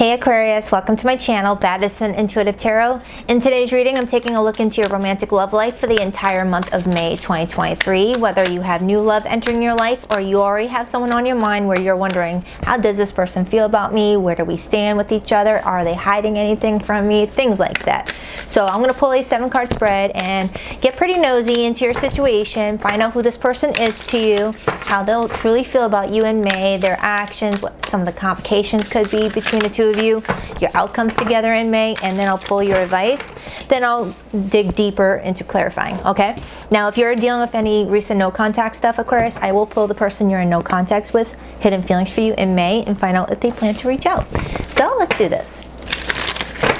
Hey Aquarius, welcome to my channel, Baddison Intuitive Tarot. In today's reading, I'm taking a look into your romantic love life for the entire month of May 2023. Whether you have new love entering your life or you already have someone on your mind where you're wondering, how does this person feel about me? Where do we stand with each other? Are they hiding anything from me? Things like that. So I'm going to pull a 7-card spread and get pretty nosy into your situation, find out who this person is to you, how they'll truly feel about you in May, their actions, what some of the complications could be between the two of you, your outcomes together in May, and then I'll pull your advice. Then I'll dig deeper into clarifying, okay? Now, if you're dealing with any recent no contact stuff, Aquarius, I will pull the person you're in no contact with, hidden feelings for you in May, and find out if they plan to reach out. So let's do this.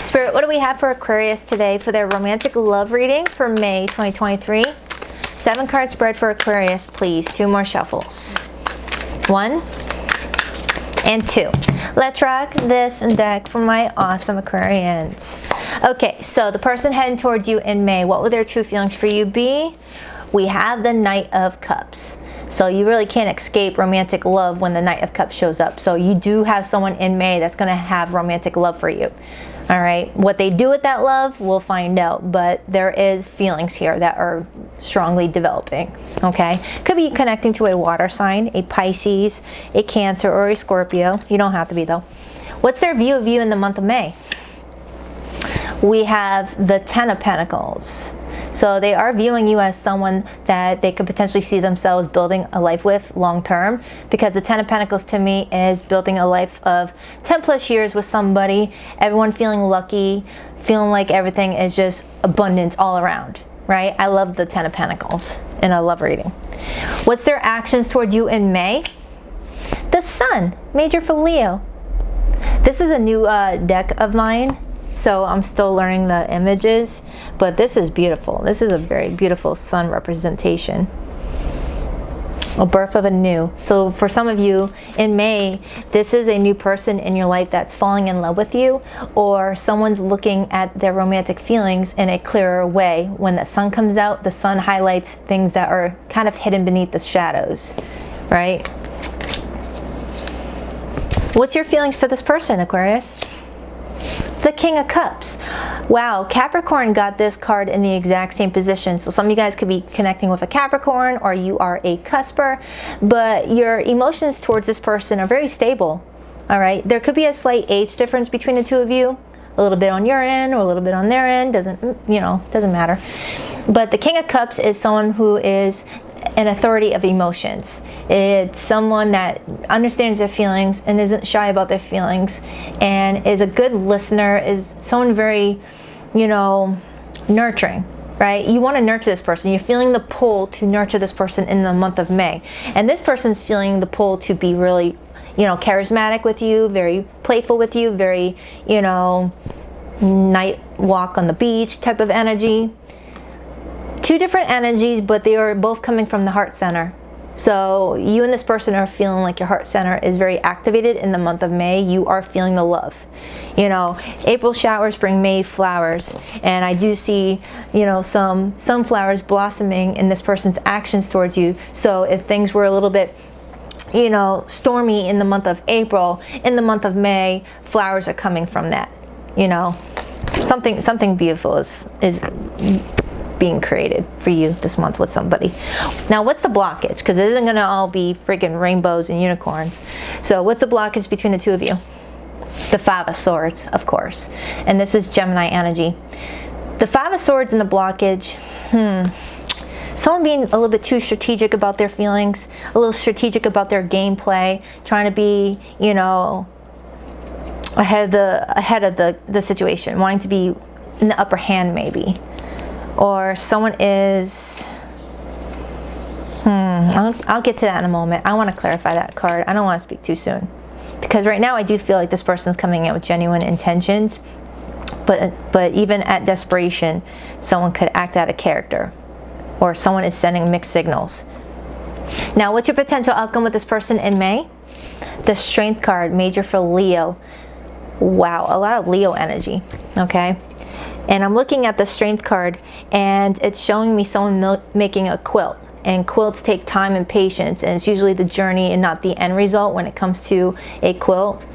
Spirit, what do we have for Aquarius today for their romantic love reading for May 2023? 7-card spread for Aquarius, please. 2 more shuffles. 1 and 2. Let's rock this deck for my awesome Aquarians. Okay, so the person heading towards you in May, what would their true feelings for you be? We have the Knight of Cups. So you really can't escape romantic love when the Knight of Cups shows up. So you do have someone in May that's going to have romantic love for you. All right, what they do with that love, we'll find out, but there is feelings here that are strongly developing, okay? Could be connecting to a water sign, a Pisces, a Cancer, or a Scorpio. You don't have to be, though. What's their view of you in the month of May? We have the 10 of Pentacles. So they are viewing you as someone that they could potentially see themselves building a life with long term, because the 10 of Pentacles to me is building a life of 10 plus years with somebody, everyone feeling lucky, feeling like everything is just abundance all around, right? I love the 10 of Pentacles in a love reading. What's their actions towards you in May? The Sun, major for Leo. This is a new deck of mine. So I'm still learning the images, but this is beautiful. This is a very beautiful sun representation. A birth of a new. So for some of you in May, this is a new person in your life that's falling in love with you, or someone's looking at their romantic feelings in a clearer way. When the sun comes out, the sun highlights things that are kind of hidden beneath the shadows, right? What's your feelings for this person, Aquarius? The King of Cups. Wow, Capricorn got this card in the exact same position. So some of you guys could be connecting with a Capricorn, or you are a cusper, but your emotions towards this person are very stable. All right, there could be a slight age difference between the two of you, a little bit on your end or a little bit on their end, doesn't matter. But the King of Cups is someone who is an authority of emotions. It's someone that understands their feelings and isn't shy about their feelings, and is a good listener, is someone very, nurturing, right? You want to nurture this person. You're feeling the pull to nurture this person in the month of May. And this person's feeling the pull to be really, charismatic with you, very playful with you, very, night walk on the beach type of energy. 2 different energies, but they are both coming from the heart center. So you and this person are feeling like your heart center is very activated in the month of May. You are feeling the love. April showers bring May flowers. And I do see, some sunflowers blossoming in this person's actions towards you. So if things were a little bit, stormy in the month of April, in the month of May, flowers are coming from that. Something beautiful is being created for you this month with somebody. Now, what's the blockage? Because it isn't going to all be freaking rainbows and unicorns. So what's the blockage between the two of you? The 5 of Swords, of course. And this is Gemini energy. The 5 of Swords and the blockage, someone being a little bit too strategic about their feelings, a little strategic about their gameplay, trying to be, ahead of the situation, wanting to be in the upper hand maybe. Or someone is, I'll get to that in a moment. I want to clarify that card. I don't want to speak too soon. Because right now I do feel like this person's coming in with genuine intentions. But even at desperation, someone could act out of character. Or someone is sending mixed signals. Now, what's your potential outcome with this person in May? The Strength card, major for Leo. Wow, a lot of Leo energy, okay? And I'm looking at the Strength card, and it's showing me someone making a quilt. And quilts take time and patience, and it's usually the journey and not the end result when it comes to a quilt.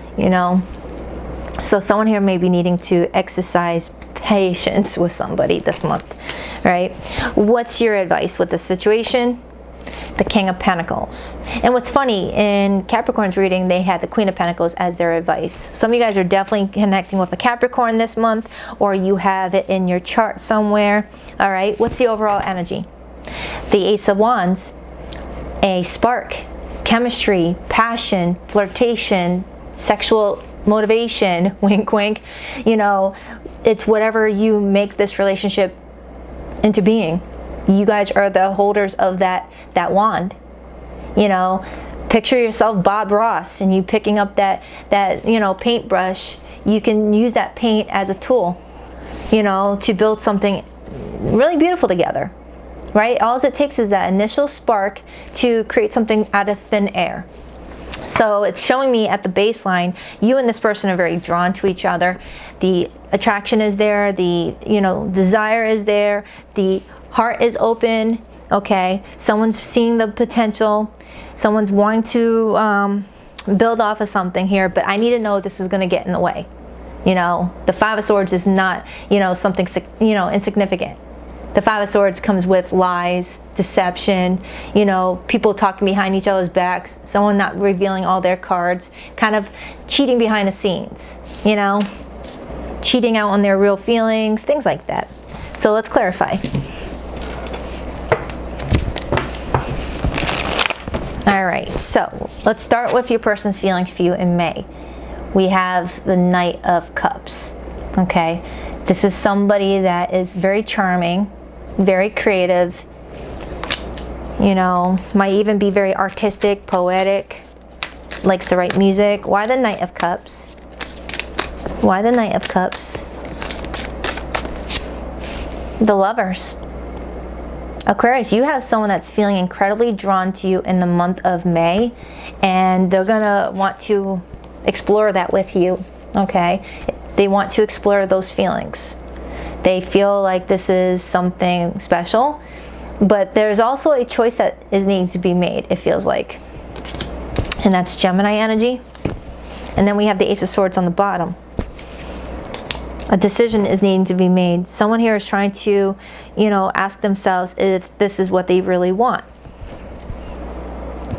So someone here may be needing to exercise patience with somebody this month, right? What's your advice with the situation? The King of Pentacles. And what's funny, in Capricorn's reading, they had the Queen of Pentacles as their advice. Some of you guys are definitely connecting with a Capricorn this month, or you have it in your chart somewhere. All right, what's the overall energy? The Ace of Wands, a spark, chemistry, passion, flirtation, sexual motivation, wink wink, you know, it's whatever you make this relationship into being. You guys are the holders of that wand. You know, picture yourself Bob Ross and you picking up that you know, paintbrush. You can use that paint as a tool, you know, to build something really beautiful together, right? All it takes is that initial spark to create something out of thin air. So it's showing me at the baseline, you and this person are very drawn to each other. The attraction is there, the, you know, desire is there, the heart is open, okay? Someone's seeing the potential, someone's wanting to build off of something here, but I need to know this is going to get in the way. You know, the Five of Swords is not, you know, something, you know, insignificant. The Five of Swords comes with lies, deception, you know, people talking behind each other's backs, someone not revealing all their cards, kind of cheating behind the scenes, you know, cheating out on their real feelings, things like that. So let's clarify. All right, so let's start with your person's feelings for you in May. We have the Knight of Cups, okay? This is somebody that is very charming, very creative, you know, might even be very artistic, poetic, likes to write music. Why the Knight of Cups? Why the Knight of Cups? The Lovers. Aquarius, you have someone that's feeling incredibly drawn to you in the month of May, and they're gonna want to explore that with you, okay? They want to explore those feelings. They feel like this is something special, but there's also a choice that is needing to be made, it feels like. And that's Gemini energy. And then we have the Ace of Swords on the bottom. A decision is needing to be made. Someone here is trying to, you know, ask themselves if this is what they really want.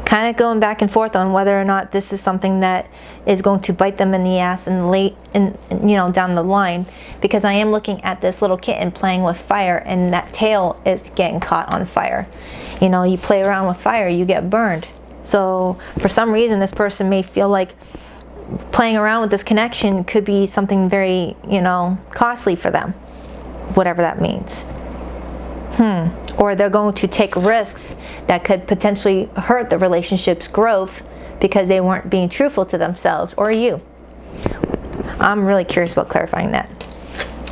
Kind of going back and forth on whether or not this is something that is going to bite them in the ass and you know, down the line. Because I am looking at this little kitten playing with fire, and that tail is getting caught on fire. You know, you play around with fire, you get burned. So for some reason, this person may feel like playing around with this connection could be something very, you know, costly for them, whatever that means. Or they're going to take risks that could potentially hurt the relationship's growth because they weren't being truthful to themselves or you. I'm really curious about clarifying that.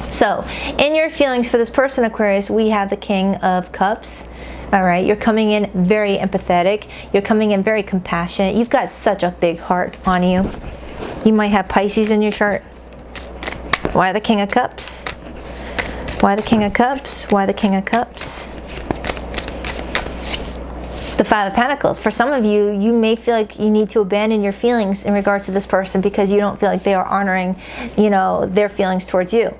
So, in your feelings for this person, Aquarius, we have the King of Cups. All right, you're coming in very empathetic. You're coming in very compassionate. You've got such a big heart on you. You might have Pisces in your chart. Why the King of Cups? Why the King of Cups? Why the King of Cups? The Five of Pentacles. For some of you, you may feel like you need to abandon your feelings in regards to this person because you don't feel like they are honoring, you know, their feelings towards you.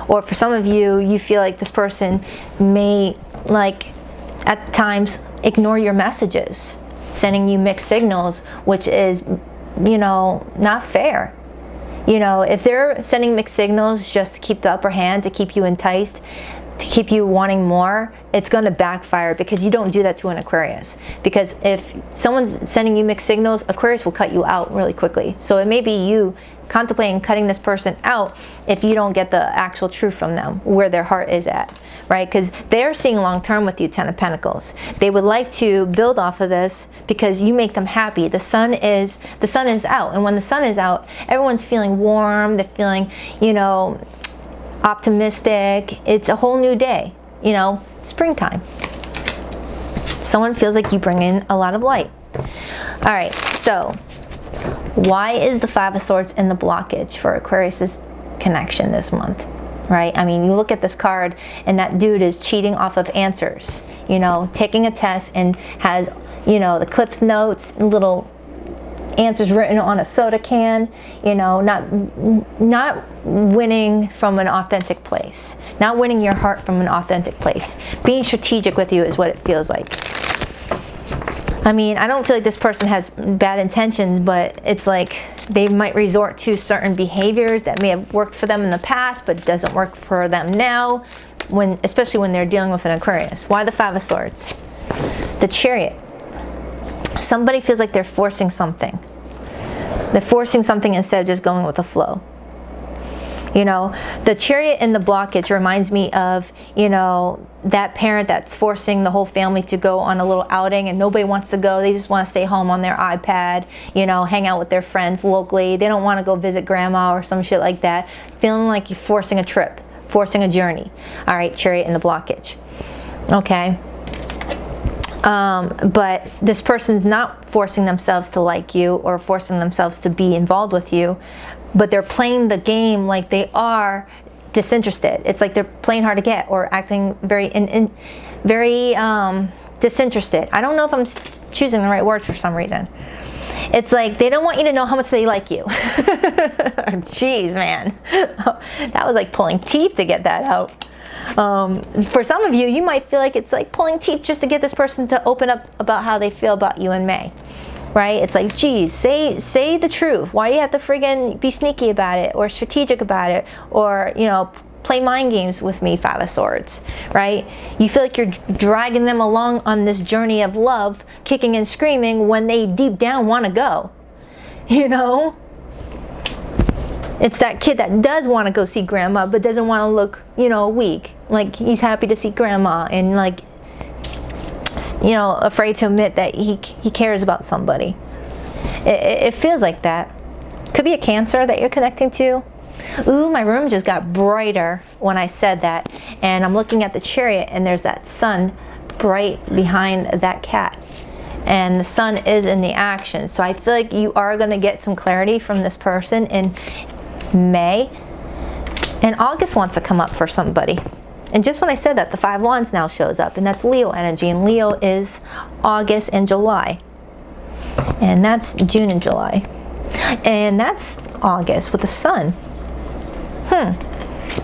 Or for some of you, you feel like this person may, like, at times ignore your messages, sending you mixed signals, which is, you know, not fair. You know, if they're sending mixed signals just to keep the upper hand, to keep you enticed, to keep you wanting more, it's going to backfire, because you don't do that to an Aquarius. Because if someone's sending you mixed signals, Aquarius will cut you out really quickly. So it may be you contemplating cutting this person out if you don't get the actual truth from them, where their heart is at, right? Because they're seeing long term with you, Ten of Pentacles. They would like to build off of this because you make them happy. The sun is out, and when the sun is out, everyone's feeling warm. They're feeling, you know, optimistic. It's a whole new day, you know, springtime. Someone feels like you bring in a lot of light. All right, so why is the Five of Swords in the blockage for Aquarius's connection this month, right? I mean, you look at this card and that dude is cheating off of answers, you know, taking a test and has, you know, the Cliff Notes, little answers written on a soda can, you know, not winning from an authentic place, not winning your heart from an authentic place. Being strategic with you is what it feels like. I mean, I don't feel like this person has bad intentions, but it's like they might resort to certain behaviors that may have worked for them in the past, but doesn't work for them now, especially when they're dealing with an Aquarius. Why the Five of Swords? The Chariot. Somebody feels like they're forcing something. They're forcing something instead of just going with the flow. You know, the Chariot in the blockage reminds me of, you know, that parent that's forcing the whole family to go on a little outing and nobody wants to go. They just want to stay home on their iPad, you know, hang out with their friends locally. They don't want to go visit grandma or some shit like that. Feeling like you're forcing a trip, forcing a journey. All right, Chariot in the blockage. Okay. But this person's not forcing themselves to like you or forcing themselves to be involved with you, but they're playing the game like they are disinterested. It's like they're playing hard to get or acting very disinterested. I don't know if I'm choosing the right words for some reason. It's like they don't want you to know how much they like you. Jeez, man. That was like pulling teeth to get that out. For some of you, you might feel like it's like pulling teeth just to get this person to open up about how they feel about you in May, right? It's like, geez, say the truth. Why do you have to friggin' be sneaky about it or strategic about it or, you know, play mind games with me, Five of Swords, right? You feel like you're dragging them along on this journey of love, kicking and screaming when they deep down want to go, you know? It's that kid that does want to go see grandma, but doesn't want to look, you know, weak. Like he's happy to see grandma and like, you know, afraid to admit that he cares about somebody. It feels like that. Could be a Cancer that you're connecting to. Ooh, my room just got brighter when I said that. And I'm looking at the Chariot and there's that sun bright behind that cat. And the sun is in the action. So I feel like you are going to get some clarity from this person in May. And August wants to come up for somebody. And just when I said that, the Five of Wands now shows up. And that's Leo energy. And Leo is August and July. And that's June and July. And that's August with the sun.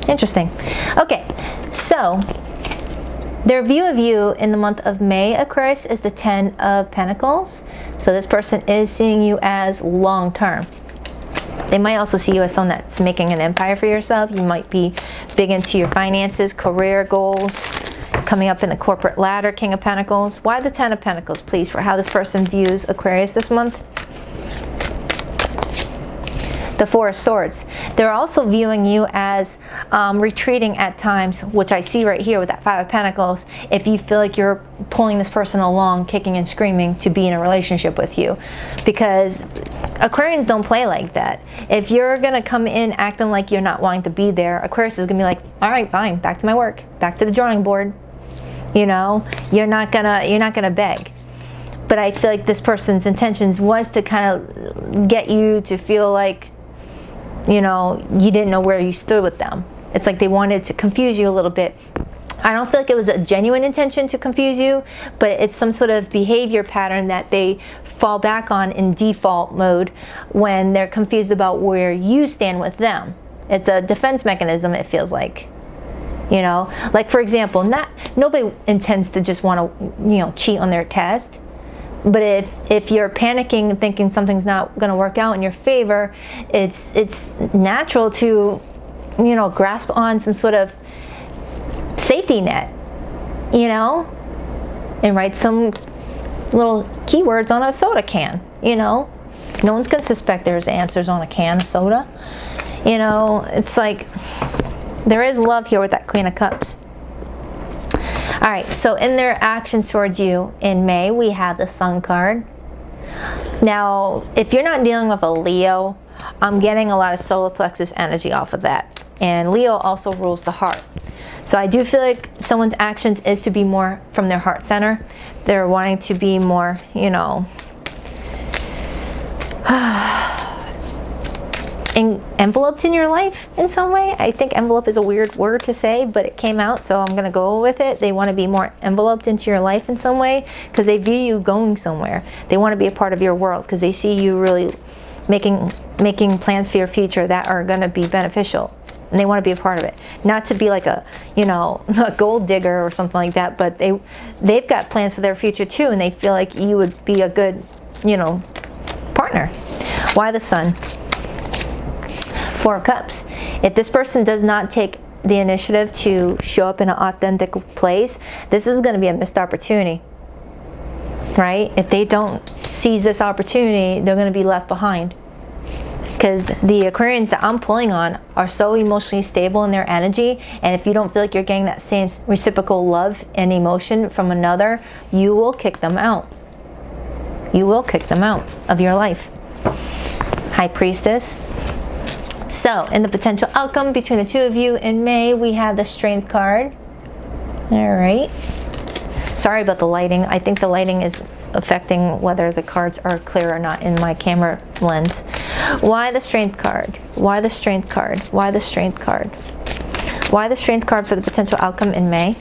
Interesting. Okay, so their view of you in the month of May, Aquarius, is the Ten of Pentacles. So this person is seeing you as long-term. They might also see you as someone that's making an empire for yourself. You might be big into your finances, career goals, coming up in the corporate ladder, King of Pentacles. Why the Ten of Pentacles, please, for how this person views Aquarius this month? The Four of Swords. They're also viewing you as retreating at times, which I see right here with that Five of Pentacles, if you feel like you're pulling this person along, kicking and screaming to be in a relationship with you. Because Aquarians don't play like that. If you're going to come in acting like you're not wanting to be there, Aquarius is going to be like, all right, fine, back to my work, back to the drawing board. You know, you're not gonna beg. But I feel like this person's intentions was to kind of get you to feel like, you know, you didn't know where you stood with them. It's like they wanted to confuse you a little bit. I don't feel like it was a genuine intention to confuse you, but it's some sort of behavior pattern that they fall back on in default mode when they're confused about where you stand with them. It's a defense mechanism, it feels like. You know, like for example, nobody intends to just want to, you know, cheat on their test. But if you're panicking, thinking something's not going to work out in your favor, it's natural to, you know, grasp on some sort of safety net, you know, and write some little keywords on a soda can. You know, no one's going to suspect there's answers on a can of soda. You know, it's like there is love here with that Queen of Cups. All right, so in their actions towards you in May, we have the Sun card. Now, if you're not dealing with a Leo, I'm getting a lot of solar plexus energy off of that. And Leo also rules the heart. So I do feel like someone's actions is to be more from their heart center. They're wanting to be more, you know, enveloped in your life in some way. I think envelope is a weird word to say, but it came out, so I'm gonna go with it. They want to be more enveloped into your life in some way because they view you going somewhere. They want to be a part of your world because they see you really making plans for your future that are going to be beneficial, and they want to be a part of it. Not to be like a, you know, a gold digger or something like that, but they've got plans for their future too, and they feel like you would be a good, you know, partner. Why the Sun? Four of Cups. If this person does not take the initiative to show up in an authentic place, this is going to be a missed opportunity, right? If they don't seize this opportunity, they're going to be left behind. Because the Aquarians that I'm pulling on are so emotionally stable in their energy, and if you don't feel like you're getting that same reciprocal love and emotion from another, you will kick them out. You will kick them out of your life. High Priestess. So, in the potential outcome between the two of you in May, we have the Strength card. All right. Sorry about the lighting. I think the lighting is affecting whether the cards are clear or not in my camera lens. Why the Strength card? Why the Strength card? Why the Strength card? Why the Strength card for the potential outcome in May?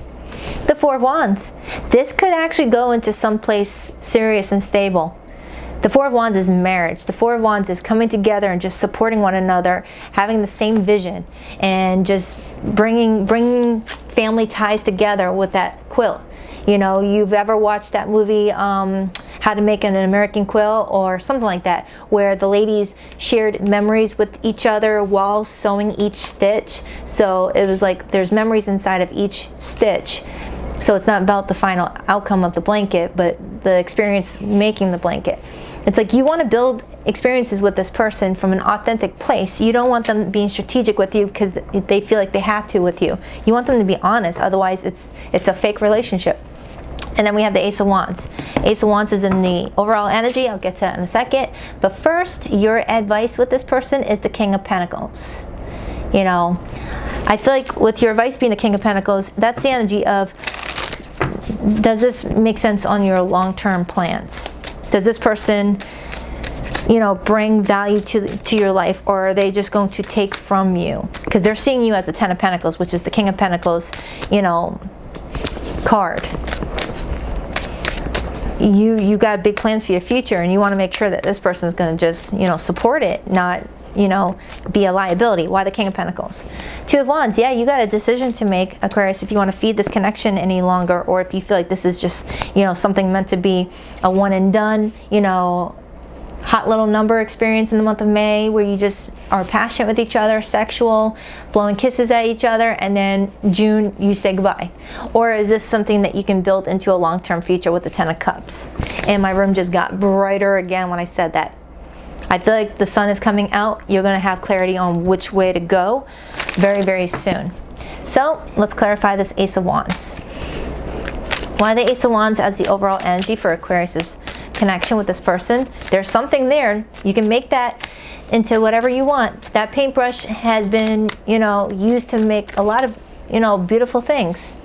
The Four of Wands. This could actually go into some place serious and stable. The Four of Wands is marriage. The Four of Wands is coming together and just supporting one another, having the same vision, and just bringing family ties together with that quilt. You know, you've ever watched that movie, How to Make an American Quilt, or something like that, where the ladies shared memories with each other while sewing each stitch. So it was like there's memories inside of each stitch. So it's not about the final outcome of the blanket, but the experience making the blanket. It's like you want to build experiences with this person from an authentic place. You don't want them being strategic with you because they feel like they have to with you. You want them to be honest, otherwise it's a fake relationship. And then we have the Ace of Wands. Ace of Wands is in the overall energy. I'll get to that in a second. But first, your advice with this person is the King of Pentacles. You know, I feel like with your advice being the King of Pentacles, that's the energy of, does this make sense on your long-term plans? Does this person, you know, bring value to your life, or are they just going to take from you? Because they're seeing you as the Ten of Pentacles, which is the King of Pentacles, you know, card. You got big plans for your future, and you want to make sure that this person is going to just, you know, support it, not, you know, be a liability. Why the King of Pentacles? Two of Wands. Yeah, you got a decision to make, Aquarius, if you want to feed this connection any longer, or if you feel like this is just, you know, something meant to be a one and done, you know, hot little number experience in the month of May, where you just are passionate with each other, sexual, blowing kisses at each other, and then June you say goodbye. Or is this something that you can build into a long-term future with the Ten of Cups? And my room just got brighter again when I said that. I feel like the sun is coming out. You're going to have clarity on which way to go very, very soon. So let's clarify this Ace of Wands. Why the Ace of Wands as the overall energy for Aquarius's connection with this person? There's something there. You can make that into whatever you want. That paintbrush has been, you know, used to make a lot of, you know, beautiful things.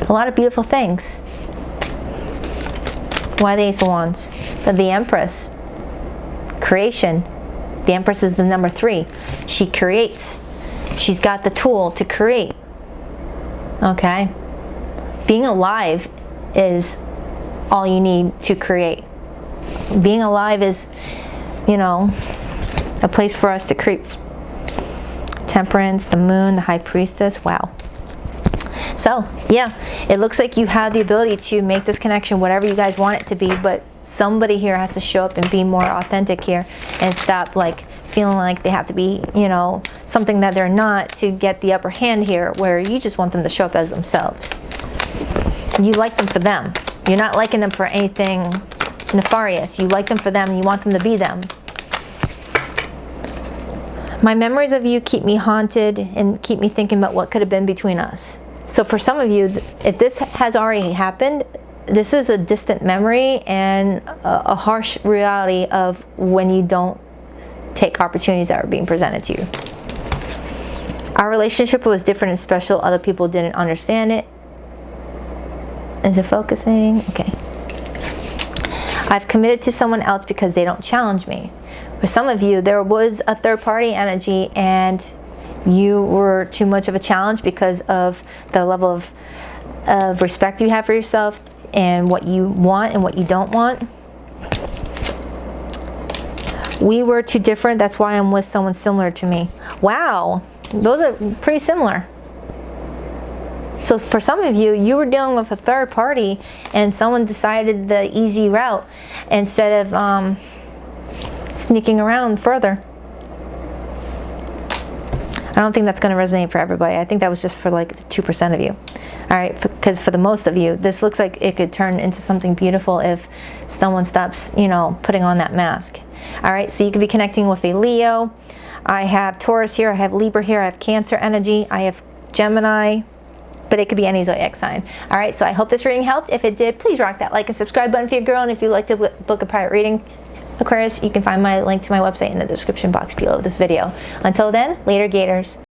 A lot of beautiful things. Why the Ace of Wands? The Empress. Creation. The Empress is the number 3. She creates. She's got the tool to create. Okay? Being alive is all you need to create. Being alive is, you know, a place for us to create. Temperance, the Moon, the High Priestess. Wow. So, yeah, it looks like you have the ability to make this connection whatever you guys want it to be, but somebody here has to show up and be more authentic here and stop like feeling like they have to be, you know, something that they're not to get the upper hand here, where you just want them to show up as themselves. You like them for them. You're not liking them for anything nefarious. You like them for them and you want them to be them. My memories of you keep me haunted and keep me thinking about what could have been between us. So for some of you, if this has already happened, this is a distant memory and a harsh reality of when you don't take opportunities that are being presented to you. Our relationship was different and special. Other people didn't understand it. Is it focusing? Okay. I've committed to someone else because they don't challenge me. For some of you, there was a third-party energy and you were too much of a challenge because of the level of respect you have for yourself and what you want and what you don't want. We were too different. That's why I'm with someone similar to me. Wow, those are pretty similar. So for some of you, you were dealing with a third party and someone decided the easy route instead of sneaking around further. I don't think that's going to resonate for everybody. I think that was just for like 2% of you. All right, because for the most of you, this looks like it could turn into something beautiful if someone stops, you know, putting on that mask. All right, so you could be connecting with a Leo. I have Taurus here, I have Libra here, I have Cancer energy, I have Gemini, but it could be any zodiac sign. All right, so I hope this reading helped. If it did, please rock that like and subscribe button for your girl. And if you'd like to book a private reading, Aquarius, you can find my link to my website in the description box below this video. Until then, later Gators.